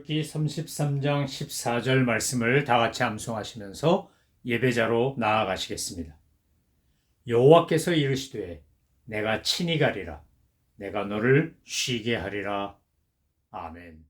출애굽기 33장 14절 말씀을 다 같이 암송하시면서 예배자로 나아가시겠습니다. 여호와께서 이르시되 내가 친히 가리라. 내가 너를 쉬게 하리라. 아멘.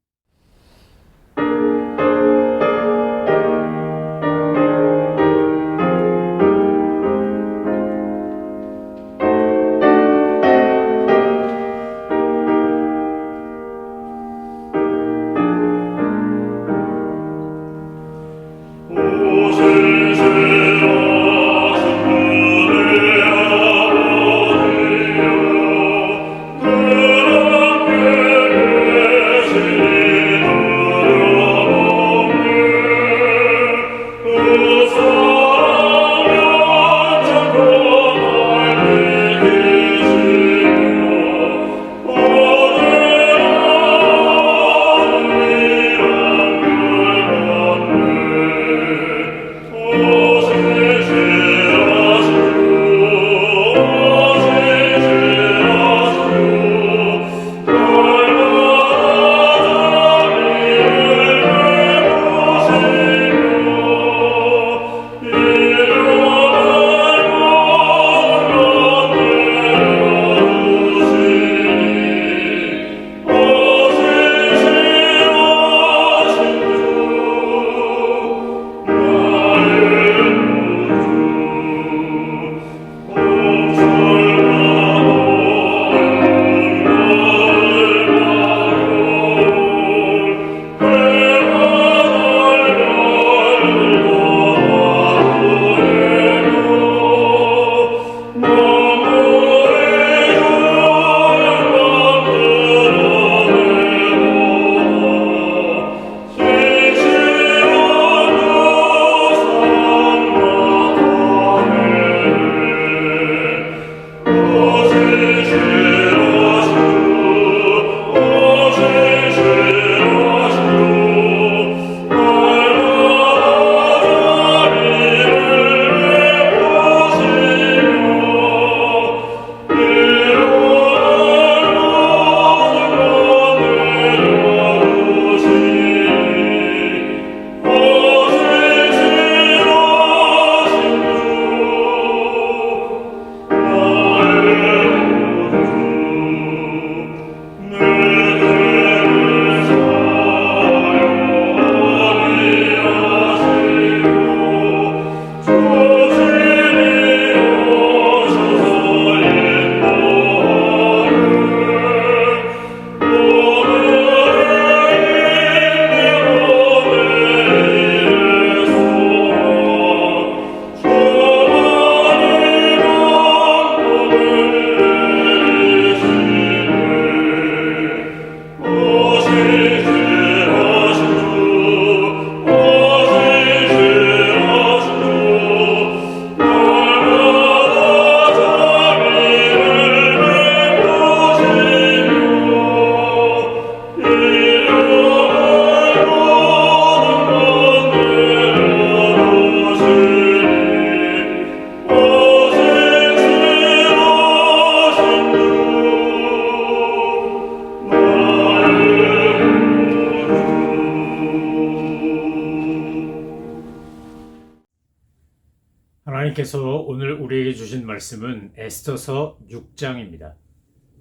하나님께서 오늘 우리에게 주신 말씀은 에스더서 6장입니다.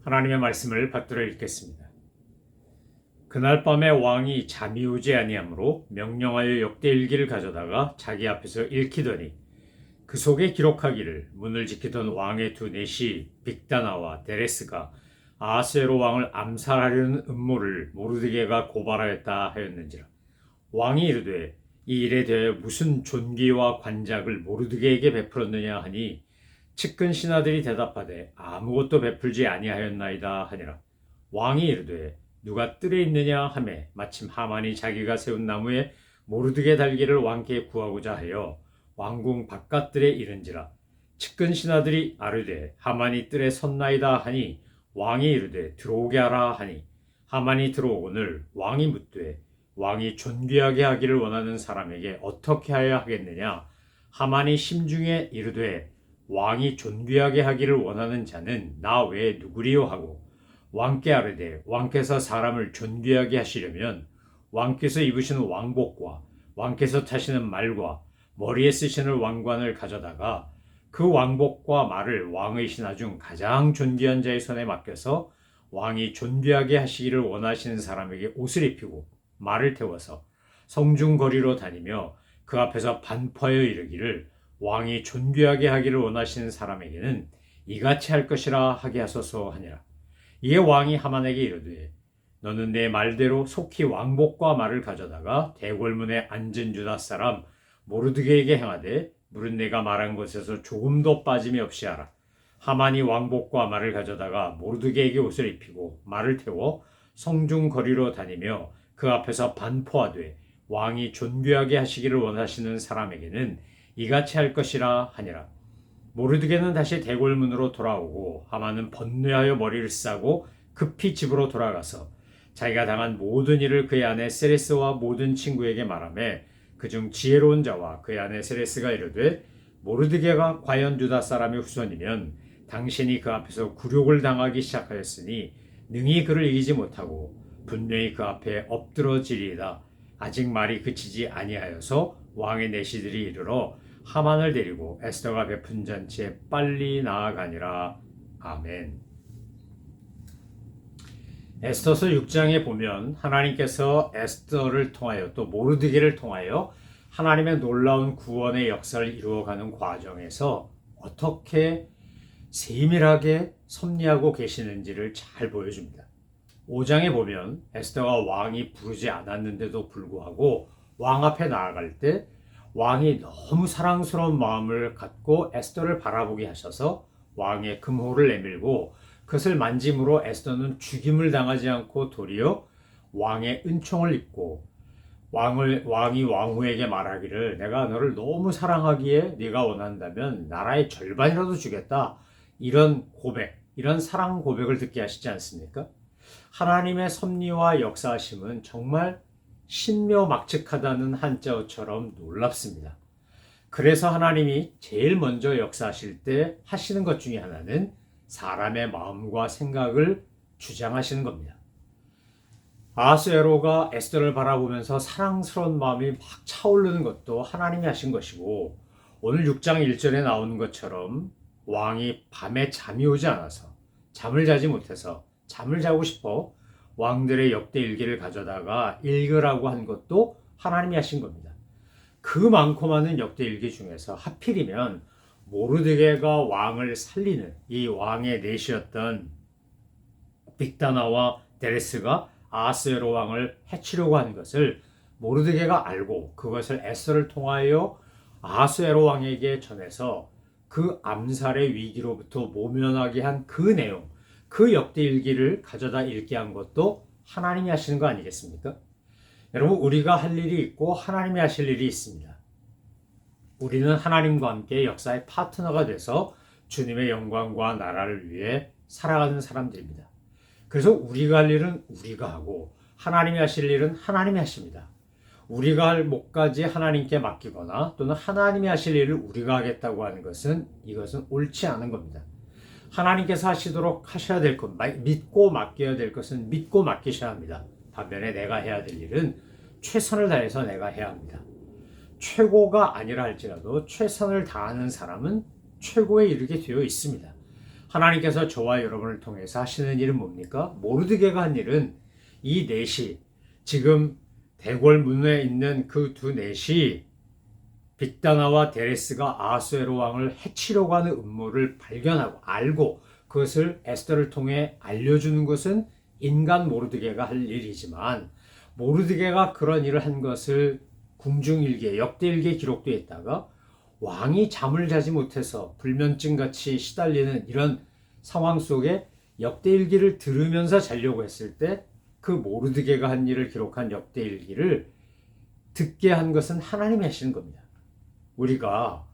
하나님의 말씀을 받들어 읽겠습니다. 그날 밤에 왕이 잠이 오지 아니하므로 명령하여 역대일기를 가져다가 자기 앞에서 읽히더니 그 속에 기록하기를 문을 지키던 왕의 두 내시 빅다나와 데레스가 아하스웨로 왕을 암살하려는 음모를 모르드게가 고발하였다 하였는지라. 왕이 이르되 이 일에 대해 무슨 존귀와 관작을 모르드게에게 베풀었느냐 하니 측근 신하들이 대답하되 아무것도 베풀지 아니하였나이다 하니라. 왕이 이르되 누가 뜰에 있느냐 하매 마침 하만이 자기가 세운 나무에 모르드게 달기를 왕께 구하고자 하여 왕궁 바깥들에 이른지라. 측근 신하들이 아르되 하만이 뜰에 섰나이다 하니 왕이 이르되 들어오게 하라 하니 하만이 들어오거늘 왕이 묻되 왕이 존귀하게 하기를 원하는 사람에게 어떻게 하여야 하겠느냐? 하만이 심중에 이르되 왕이 존귀하게 하기를 원하는 자는 나 외에 누구리요 하고 왕께 아뢰되 왕께서 사람을 존귀하게 하시려면 왕께서 입으시는 왕복과 왕께서 타시는 말과 머리에 쓰시는 왕관을 가져다가 그 왕복과 말을 왕의 신하 중 가장 존귀한 자의 손에 맡겨서 왕이 존귀하게 하시기를 원하시는 사람에게 옷을 입히고 말을 태워서 성중 거리로 다니며 그 앞에서 반포하여 이르기를 왕이 존귀하게 하기를 원하시는 사람에게는 이같이 할 것이라 하게 하소서 하니라. 이에 왕이 하만에게 이르되 너는 내 말대로 속히 왕복과 말을 가져다가 대궐문에 앉은 유다 사람 모르드게에게 행하되 물은 내가 말한 것에서 조금도 빠짐이 없이 하라. 하만이 왕복과 말을 가져다가 모르드게에게 옷을 입히고 말을 태워 성중 거리로 다니며 그 앞에서 반포하되 왕이 존귀하게 하시기를 원하시는 사람에게는 이같이 할 것이라 하니라. 모르드게는 다시 대궐문으로 돌아오고 하만은 번뇌하여 머리를 싸고 급히 집으로 돌아가서 자기가 당한 모든 일을 그의 아내 세레스와 모든 친구에게 말하며 그중 지혜로운 자와 그의 아내 세레스가 이르되 모르드게가 과연 유다 사람의 후손이면 당신이 그 앞에서 굴욕을 당하기 시작하였으니 능히 그를 이기지 못하고 분명히 그 앞에 엎드러지리이다. 아직 말이 그치지 아니하여서 왕의 내시들이 이르러 하만을 데리고 에스더가 베푼 잔치에 빨리 나아가니라. 아멘. 에스더서 6장에 보면 하나님께서 에스더를 통하여 또 모르드게를 통하여 하나님의 놀라운 구원의 역사를 이루어가는 과정에서 어떻게 세밀하게 섭리하고 계시는지를 잘 보여줍니다. 5장에 보면 에스더가 왕이 부르지 않았는데도 불구하고 왕 앞에 나아갈 때 왕이 너무 사랑스러운 마음을 갖고 에스더를 바라보게 하셔서 왕의 금호를 내밀고 그것을 만짐으로 에스더는 죽임을 당하지 않고 도리어 왕의 은총을 입고 왕이 왕후에게 말하기를 내가 너를 너무 사랑하기에 네가 원한다면 나라의 절반이라도 주겠다. 이런 고백, 이런 사랑 고백을 듣게 하시지 않습니까? 하나님의 섭리와 역사하심은 정말 신묘막측하다는 한자어처럼 놀랍습니다. 그래서 하나님이 제일 먼저 역사하실 때 하시는 것 중에 하나는 사람의 마음과 생각을 주장하시는 겁니다. 아하스웨로가 에스더를 바라보면서 사랑스러운 마음이 막 차오르는 것도 하나님이 하신 것이고 오늘 6장 1절에 나오는 것처럼 왕이 밤에 잠이 오지 않아서 잠을 자지 못해서 잠을 자고 싶어 왕들의 역대 일기를 가져다가 읽으라고 한 것도 하나님이 하신 겁니다. 그 많고 많은 역대 일기 중에서 하필이면 모르드게가 왕을 살리는 이 왕의 내시였던 빅다나와 데레스가 아하스웨로 왕을 해치려고 한 것을 모르드게가 알고 그것을 에스더를 통하여 아하스웨로 왕에게 전해서 그 암살의 위기로부터 모면하게 한 그 내용, 그 역대 일기를 가져다 읽게 한 것도 하나님이 하시는 거 아니겠습니까? 여러분, 우리가 할 일이 있고 하나님이 하실 일이 있습니다. 우리는 하나님과 함께 역사의 파트너가 돼서 주님의 영광과 나라를 위해 살아가는 사람들입니다. 그래서 우리가 할 일은 우리가 하고 하나님이 하실 일은 하나님이 하십니다. 우리가 할 몫까지 하나님께 맡기거나 또는 하나님이 하실 일을 우리가 하겠다고 하는 것은 이것은 옳지 않은 겁니다. 하나님께서 하시도록 하셔야 될 것, 믿고 맡겨야 될 것은 믿고 맡기셔야 합니다. 반면에 내가 해야 될 일은 최선을 다해서 내가 해야 합니다. 최고가 아니라 할지라도 최선을 다하는 사람은 최고에 이르게 되어 있습니다. 하나님께서 저와 여러분을 통해서 하시는 일은 뭡니까? 모르드게가 한 일은 이 넷이 지금 대궐 문에 있는 그 두 넷이 빅다나와 데레스가 아하스웨로 왕을 해치려고 하는 음모를 발견하고 알고 그것을 에스더를 통해 알려주는 것은 인간 모르드게가 할 일이지만 모르드게가 그런 일을 한 것을 궁중일기에 역대일기에 기록되어 있다가 왕이 잠을 자지 못해서 불면증같이 시달리는 이런 상황 속에 역대일기를 들으면서 자려고 했을 때 그 모르드게가 한 일을 기록한 역대일기를 듣게 한 것은 하나님이 하시는 겁니다. 우리가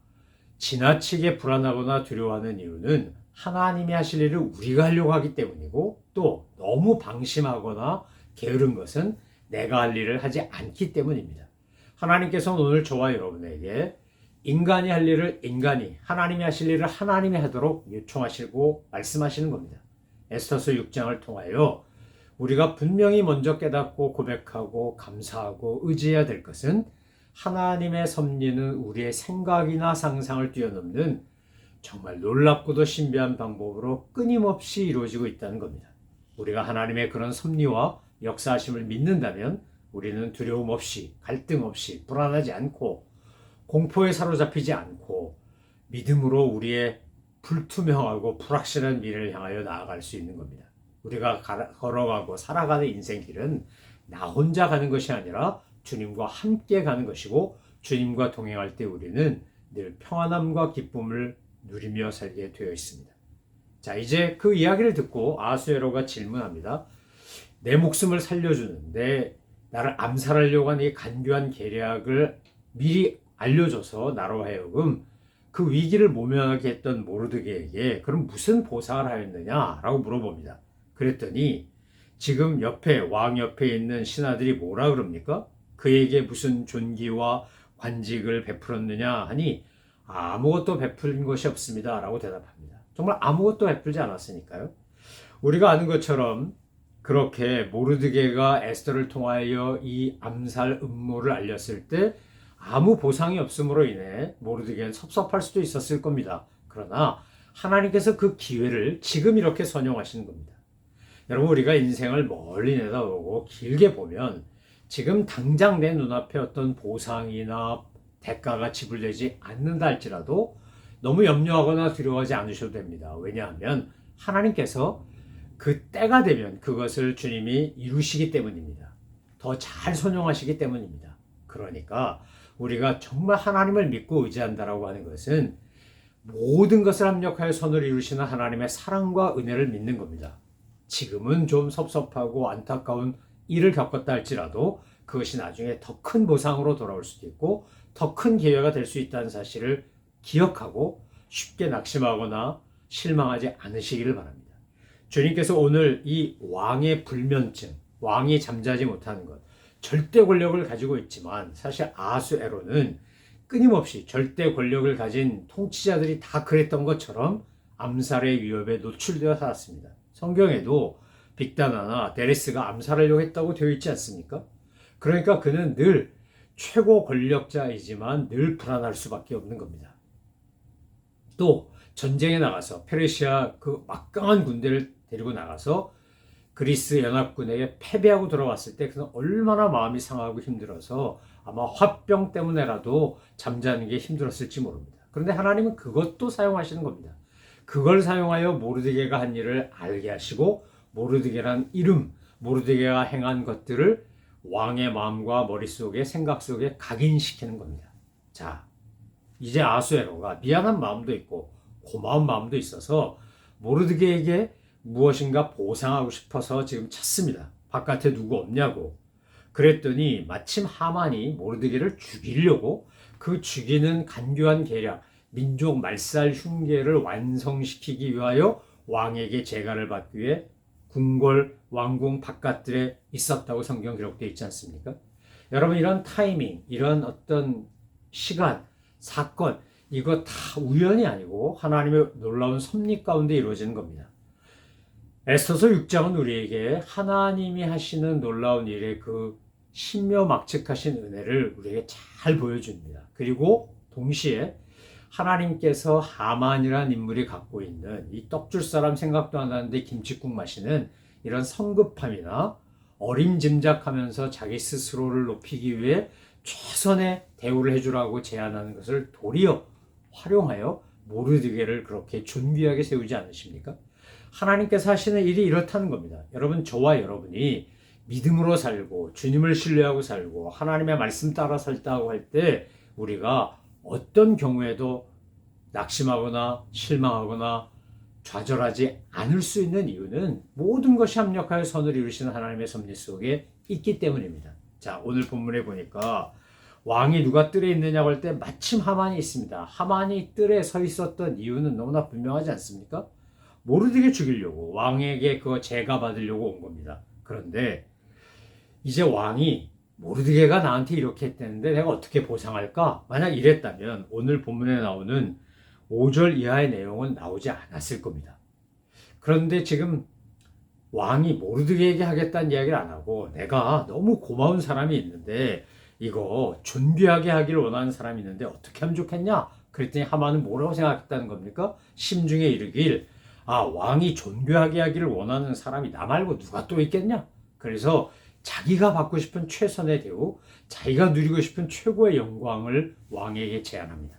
지나치게 불안하거나 두려워하는 이유는 하나님이 하실 일을 우리가 하려고 하기 때문이고 또 너무 방심하거나 게으른 것은 내가 할 일을 하지 않기 때문입니다. 하나님께서는 오늘 저와 여러분에게 인간이 할 일을 인간이, 하나님이 하실 일을 하나님이 하도록 요청하시고 말씀하시는 겁니다. 에스더서 6장을 통하여 우리가 분명히 먼저 깨닫고 고백하고 감사하고 의지해야 될 것은 하나님의 섭리는 우리의 생각이나 상상을 뛰어넘는 정말 놀랍고도 신비한 방법으로 끊임없이 이루어지고 있다는 겁니다. 우리가 하나님의 그런 섭리와 역사하심을 믿는다면 우리는 두려움 없이, 갈등 없이, 불안하지 않고, 공포에 사로잡히지 않고 믿음으로 우리의 불투명하고 불확실한 미래를 향하여 나아갈 수 있는 겁니다. 우리가 걸어가고 살아가는 인생길은 나 혼자 가는 것이 아니라 주님과 함께 가는 것이고, 주님과 동행할 때 우리는 늘 평안함과 기쁨을 누리며 살게 되어 있습니다. 자, 이제 그 이야기를 듣고 아하수에로가 질문합니다. 내 목숨을 살려주는, 나를 암살하려고 하는 이 간교한 계략을 미리 알려줘서 나로 하여금 그 위기를 모면하게 했던 모르드게에게 그럼 무슨 보상을 하였느냐라고 물어봅니다. 그랬더니 지금 왕 옆에 있는 신하들이 뭐라 그럽니까? 그에게 무슨 존귀와 관직을 베풀었느냐 하니 아무것도 베풀린 것이 없습니다 라고 대답합니다. 정말 아무것도 베풀지 않았으니까요. 우리가 아는 것처럼 그렇게 모르드게가 에스더를 통하여 이 암살 음모를 알렸을 때 아무 보상이 없음으로 인해 모르드게는 섭섭할 수도 있었을 겁니다. 그러나 하나님께서 그 기회를 지금 이렇게 선용하시는 겁니다. 여러분, 우리가 인생을 멀리 내다보고 길게 보면 지금 당장 내 눈앞에 어떤 보상이나 대가가 지불되지 않는다 할지라도 너무 염려하거나 두려워하지 않으셔도 됩니다. 왜냐하면 하나님께서 그 때가 되면 그것을 주님이 이루시기 때문입니다. 더 잘 선용하시기 때문입니다. 그러니까 우리가 정말 하나님을 믿고 의지한다라고 하는 것은 모든 것을 합력하여 선을 이루시는 하나님의 사랑과 은혜를 믿는 겁니다. 지금은 좀 섭섭하고 안타까운 일을 겪었다 할지라도 그것이 나중에 더 큰 보상으로 돌아올 수도 있고 더 큰 기회가 될 수 있다는 사실을 기억하고 쉽게 낙심하거나 실망하지 않으시기를 바랍니다. 주님께서 오늘 이 왕의 불면증, 왕이 잠자지 못하는 것, 절대 권력을 가지고 있지만 사실 아하수에로는 끊임없이 절대 권력을 가진 통치자들이 다 그랬던 것처럼 암살의 위협에 노출되어 살았습니다. 성경에도 빅다나나 데레스가 암살하려고 했다고 되어 있지 않습니까? 그러니까 그는 늘 최고 권력자이지만 늘 불안할 수밖에 없는 겁니다. 또 전쟁에 나가서 페르시아 그 막강한 군대를 데리고 나가서 그리스 연합군에게 패배하고 돌아왔을 때 그는 얼마나 마음이 상하고 힘들어서 아마 화병 때문에라도 잠자는 게 힘들었을지 모릅니다. 그런데 하나님은 그것도 사용하시는 겁니다. 그걸 사용하여 모르드게가 한 일을 알게 하시고 모르드게란 이름, 모르드게가 행한 것들을 왕의 마음과 머릿속에 생각 속에 각인시키는 겁니다. 자, 이제 아하수에로가 미안한 마음도 있고 고마운 마음도 있어서 모르드게에게 무엇인가 보상하고 싶어서 지금 찾습니다. 바깥에 누구 없냐고. 그랬더니 마침 하만이 모르드게를 죽이려고 그 죽이는 간교한 계략, 민족 말살 흉계를 완성시키기 위하여 왕에게 재가를 받기 위해 궁궐, 왕궁 바깥들에 있었다고 성경 기록되어 있지 않습니까? 여러분, 이런 타이밍, 이런 어떤 시간, 사건, 이거 다 우연이 아니고 하나님의 놀라운 섭리 가운데 이루어지는 겁니다. 에스더서 6장은 우리에게 하나님이 하시는 놀라운 일의 그 신묘막측하신 은혜를 우리에게 잘 보여줍니다. 그리고 동시에 하나님께서 하만이라는 인물이 갖고 있는 이 떡줄 사람 생각도 안 하는데 김칫국 마시는 이런 성급함이나 어림짐작하면서 자기 스스로를 높이기 위해 최선의 대우를 해주라고 제안하는 것을 도리어 활용하여 모르드게를 그렇게 존귀하게 세우지 않으십니까? 하나님께서 하시는 일이 이렇다는 겁니다. 여러분, 저와 여러분이 믿음으로 살고 주님을 신뢰하고 살고 하나님의 말씀 따라 살다고 할 때 우리가 어떤 경우에도 낙심하거나 실망하거나 좌절하지 않을 수 있는 이유는 모든 것이 합력하여 선을 이루시는 하나님의 섭리 속에 있기 때문입니다. 자, 오늘 본문에 보니까 왕이 누가 뜰에 있느냐고 할 때 마침 하만이 있습니다. 하만이 뜰에 서 있었던 이유는 너무나 분명하지 않습니까? 모르드게 죽이려고, 왕에게 그거 제가 받으려고 온 겁니다. 그런데 이제 왕이 모르드게가 나한테 이렇게 했다는데 내가 어떻게 보상할까? 만약 이랬다면 오늘 본문에 나오는 5절 이하의 내용은 나오지 않았을 겁니다. 그런데 지금 왕이 모르드게에게 하겠다는 이야기를 안 하고 내가 너무 고마운 사람이 있는데 이거 존귀하게 하기를 원하는 사람이 있는데 어떻게 하면 좋겠냐? 그랬더니 하만은 뭐라고 생각했다는 겁니까? 심중에 이르길 왕이 존귀하게 하기를 원하는 사람이 나 말고 누가 또 있겠냐? 그래서 자기가 받고 싶은 최선의 대우, 자기가 누리고 싶은 최고의 영광을 왕에게 제안합니다.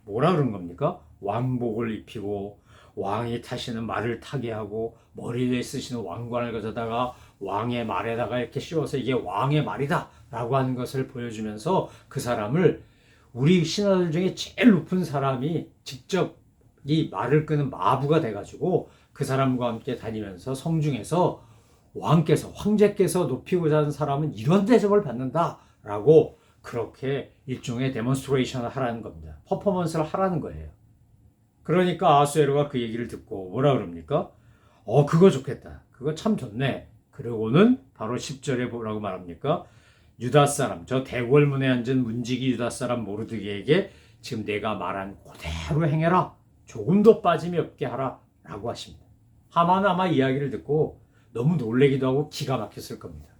뭐라 그런 겁니까? 왕복을 입히고 왕이 타시는 말을 타게 하고 머리에 쓰시는 왕관을 가져다가 왕의 말에다가 이렇게 씌워서 이게 왕의 말이다 라고 하는 것을 보여주면서 그 사람을 우리 신하들 중에 제일 높은 사람이 직접 이 말을 끄는 마부가 돼가지고 그 사람과 함께 다니면서 성중에서 황제께서 높이고자 하는 사람은 이런 대접을 받는다 라고 그렇게 일종의 데몬스트레이션을 하라는 겁니다. 퍼포먼스를 하라는 거예요. 그러니까 아하수에로가 그 얘기를 듣고 뭐라 그럽니까? 그거 좋겠다. 그거 참 좋네. 그러고는 바로 10절에 뭐라고 말합니까? 유다 사람, 저 대궐문에 앉은 문지기 유다 사람 모르드게에게 지금 내가 말한 그대로 행해라. 조금도 빠짐이 없게 하라. 라고 하십니다. 하만은 아마 이야기를 듣고 너무 놀래기도 하고 기가 막혔을 겁니다.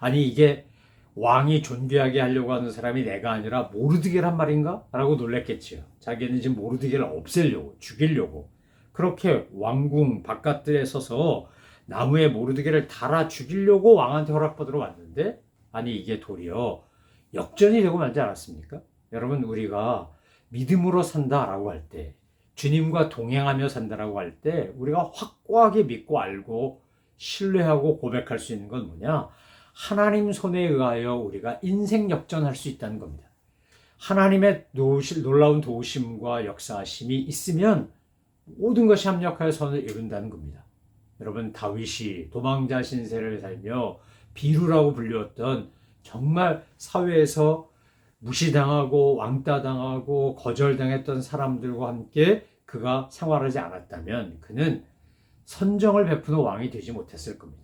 아니 이게 왕이 존귀하게 하려고 하는 사람이 내가 아니라 모르드게란 말인가? 라고 놀랬겠지요. 자기는 지금 모르드게를 없애려고, 죽이려고. 그렇게 왕궁 바깥들에 서서 나무에 모르드게를 달아 죽이려고 왕한테 허락받으러 왔는데, 아니 이게 도리어 역전이 되고 말지 않았습니까? 여러분, 우리가 믿음으로 산다라고 할 때, 주님과 동행하며 산다라고 할 때 우리가 확고하게 믿고 알고 신뢰하고 고백할 수 있는 건 뭐냐? 하나님 손에 의하여 우리가 인생 역전할 수 있다는 겁니다. 하나님의 놀라운 도우심과 역사하심이 있으면 모든 것이 합력하여 선을 이룬다는 겁니다. 여러분, 다윗이 도망자 신세를 살며 비루라고 불렸던 정말 사회에서 무시당하고 왕따당하고 거절당했던 사람들과 함께 그가 생활하지 않았다면 그는 선정을 베푸는 왕이 되지 못했을 겁니다.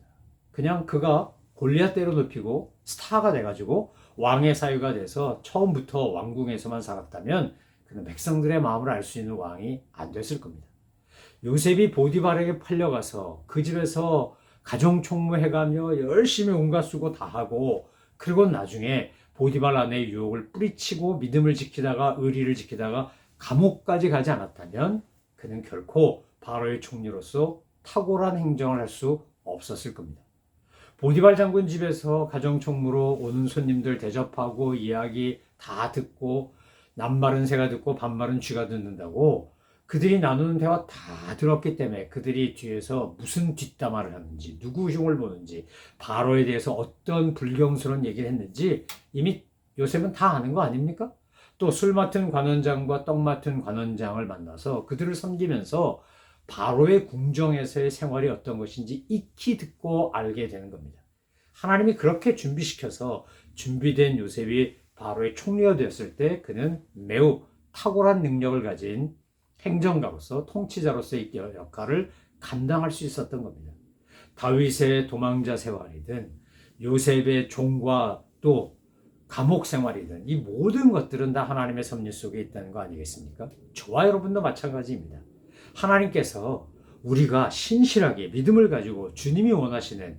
그냥 그가 골리앗 때려 눕히고 스타가 돼가지고 왕의 사유가 돼서 처음부터 왕궁에서만 살았다면 그는 백성들의 마음을 알 수 있는 왕이 안 됐을 겁니다. 요셉이 보디발에게 팔려가서 그 집에서 가정총무해가며 열심히 온갖 수고 다 하고 그리고 나중에 보디발 아내의 유혹을 뿌리치고 믿음을 지키다가 의리를 지키다가 감옥까지 가지 않았다면 그는 결코 바로의 총리로서 탁월한 행정을 할 수 없었을 겁니다. 보디발 장군 집에서 가정총무로 오는 손님들 대접하고 이야기 다 듣고 남말은 새가 듣고 반말은 쥐가 듣는다고 그들이 나누는 대화 다 들었기 때문에 그들이 뒤에서 무슨 뒷담화를 하는지 누구 흉을 보는지 바로에 대해서 어떤 불경스러운 얘기를 했는지 이미 요셉은 다 아는 거 아닙니까? 또 술 맡은 관원장과 떡 맡은 관원장을 만나서 그들을 섬기면서 바로의 궁정에서의 생활이 어떤 것인지 익히 듣고 알게 되는 겁니다. 하나님이 그렇게 준비시켜서 준비된 요셉이 바로의 총리가 되었을 때 그는 매우 탁월한 능력을 가진 행정가로서 통치자로서의 역할을 감당할 수 있었던 겁니다. 다윗의 도망자 생활이든 요셉의 종과 또 감옥 생활이든 이 모든 것들은 다 하나님의 섭리 속에 있다는 거 아니겠습니까? 저와 여러분도 마찬가지입니다. 하나님께서 우리가 신실하게 믿음을 가지고 주님이 원하시는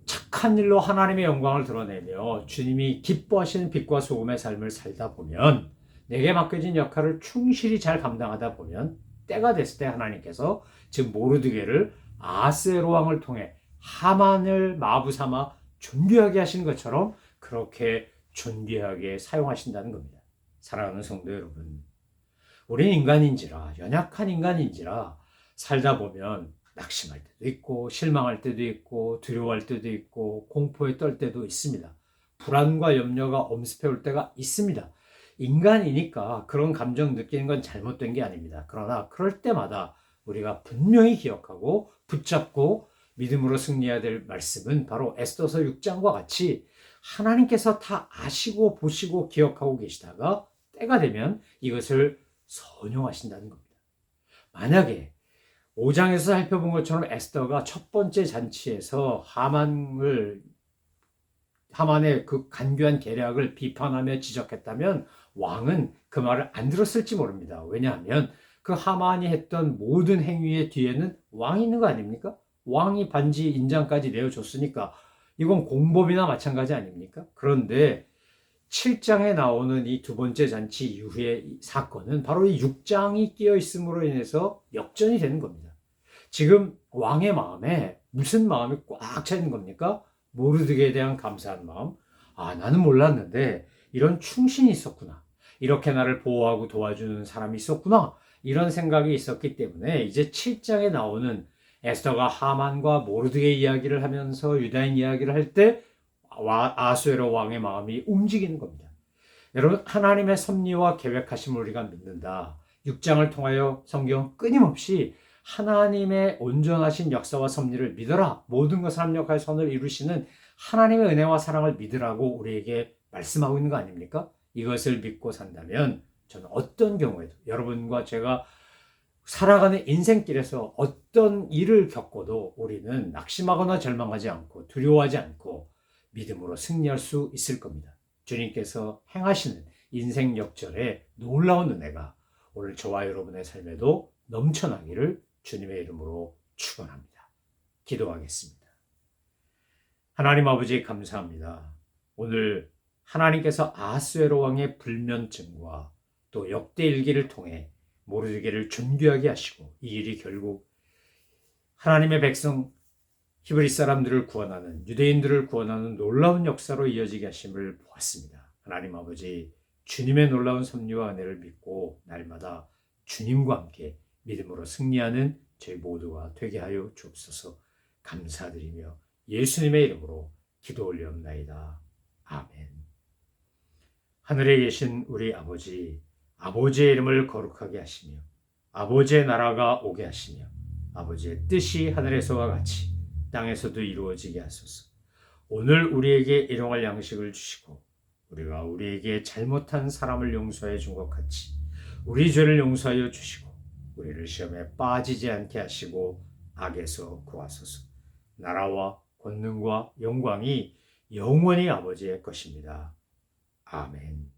착한 일로 하나님의 영광을 드러내며 주님이 기뻐하시는 빛과 소금의 삶을 살다 보면 내게 맡겨진 역할을 충실히 잘 감당하다 보면 때가 됐을 때 하나님께서 지금 모르드게를 아하스에로 왕을 통해 하만을 마부 삼아 존귀하게 하신 것처럼 그렇게 존귀하게 사용하신다는 겁니다. 사랑하는 성도 여러분, 우리는 인간인지라 연약한 인간인지라 살다 보면 낙심할 때도 있고 실망할 때도 있고 두려워할 때도 있고 공포에 떨 때도 있습니다. 불안과 염려가 엄습해 올 때가 있습니다. 인간이니까 그런 감정 느끼는 건 잘못된 게 아닙니다. 그러나 그럴 때마다 우리가 분명히 기억하고 붙잡고 믿음으로 승리해야 될 말씀은 바로 에스더서 6장과 같이 하나님께서 다 아시고 보시고 기억하고 계시다가 때가 되면 이것을 선용하신다는 겁니다. 만약에 5장에서 살펴본 것처럼 에스더가 첫 번째 잔치에서 하만의 그 간교한 계략을 비판하며 지적했다면 왕은 그 말을 안 들었을지 모릅니다. 왜냐하면 그 하만이 했던 모든 행위의 뒤에는 왕이 있는 거 아닙니까? 왕이 반지 인장까지 내어줬으니까 이건 공범이나 마찬가지 아닙니까? 그런데 7장에 나오는 이 두 번째 잔치 이후의 사건은 바로 이 6장이 끼어 있음으로 인해서 역전이 되는 겁니다. 지금 왕의 마음에 무슨 마음이 꽉 차 있는 겁니까? 모르드게에 대한 감사한 마음. 아, 나는 몰랐는데 이런 충신이 있었구나. 이렇게 나를 보호하고 도와주는 사람이 있었구나. 이런 생각이 있었기 때문에 이제 7장에 나오는 에스더가 하만과 모르드게 이야기를 하면서 유다인 이야기를 할 때 아수에로 왕의 마음이 움직이는 겁니다. 여러분, 하나님의 섭리와 계획하심을 우리가 믿는다. 6장을 통하여 성경 끊임없이 하나님의 온전하신 역사와 섭리를 믿어라. 모든 것을 합력하여 선을 이루시는 하나님의 은혜와 사랑을 믿으라고 우리에게 말씀하고 있는 거 아닙니까? 이것을 믿고 산다면 저는 어떤 경우에도 여러분과 제가 살아가는 인생길에서 어떤 일을 겪어도 우리는 낙심하거나 절망하지 않고 두려워하지 않고 믿음으로 승리할 수 있을 겁니다. 주님께서 행하시는 인생 역전의 놀라운 은혜가 오늘 저와 여러분의 삶에도 넘쳐나기를 주님의 이름으로 축원합니다. 기도하겠습니다. 하나님 아버지 감사합니다. 오늘 하나님께서 아하스웨로 왕의 불면증과 또 역대 일기를 통해 모르드게를 존귀하게 하시고 이 일이 결국 하나님의 백성 히브리 사람들을 구원하는 유대인들을 구원하는 놀라운 역사로 이어지게 하심을 보았습니다. 하나님 아버지 주님의 놀라운 섭리와 은혜를 믿고 날마다 주님과 함께 믿음으로 승리하는 저희 모두가 되게 하여 주옵소서. 감사드리며 예수님의 이름으로 기도 올리옵나이다. 아멘. 하늘에 계신 우리 아버지, 아버지의 이름을 거룩하게 하시며 아버지의 나라가 오게 하시며 아버지의 뜻이 하늘에서와 같이 땅에서도 이루어지게 하소서. 오늘 우리에게 일용할 양식을 주시고 우리가 우리에게 잘못한 사람을 용서해 준 것 같이 우리 죄를 용서하여 주시고 우리를 시험에 빠지지 않게 하시고 악에서 구하소서. 나라와 권능과 영광이 영원히 아버지의 것입니다. 아멘.